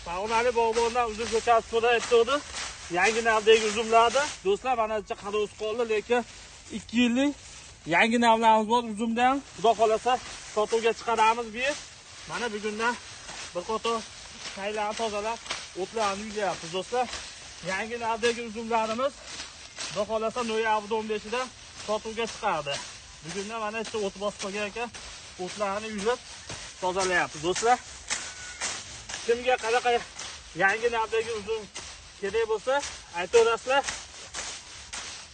Farg'onali bog'bondan uzum ko'chasi so'rayapti. Yangi navdagi uzumlarni do'stlar mana buncha qarovsiz qoldi, lekin 2 yillik yangi navlarimiz bor uzumdan. Xudo xolasa sotuvga chiqaramiz bu yer. Mana bugundan bir qator shaylarni tozalab, o'tlarni yuvyapmiz do'stlar. Yangi navdagi uzumlarimiz xudo xolasa noyabr 15-da sotuvga chiqadi. Bugundan mana shu o't bosib qolgan ekan, o'tlarni yuvib tozalayapmiz do'stlar. Kimga qanaqa yangi navdagi uzum kerak bo'lsa, aytaverasizlar.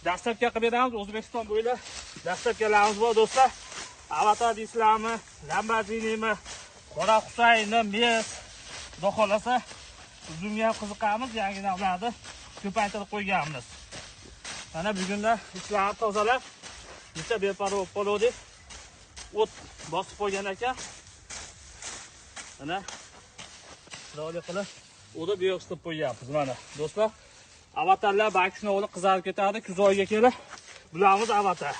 Dastlabki qilib beramiz. O'zbekiston bo'ylab dastlabkilarimiz bor do'stlar. Avatar deysizlarmi, Lamborghinimi, Qora Husayni, Mes, xudo xolasa uzumga ham qiziqamiz. Yangi navlarni ko'paytirib qo'yganmiz. Mana bugunlar ishlarni tozalab, bitta beparvo bo'ldik. O't bosib qo'ygan ekan. Mana chiroyli qilib o'da bu yoqda qo'yapmiz mana do'stlar. Avatarlar bakishni o'g'li qizarib ketadi, kuz oyiga kelib. Bularimiz avatar.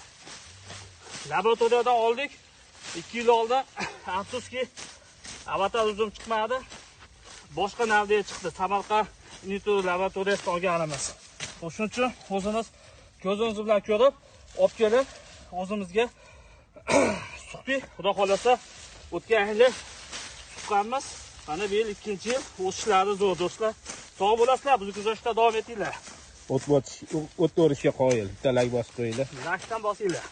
Laboratoriyadan oldik. 2 yil oldin. Afsuski avatar uzum chiqmadi. Boshqa navdagi chiqdi. Samarqand Nitu laboratoriyasidan olganimiz. Shuning uchun o'zimiz ko'zimiz bilan ko'rib, olib kelib o'zimizga suqib, xudo xolasa o'tgan yil suqqanmiz. Mana bu yil 2-yil o'sishlari zo'r do'stlar. Sog' bo'lasizlar, bizni kuzatishda davom etinglar. O't o'rishga qoyil. Bitta lag bosib qo'yinglar. Lagdan bosinglar.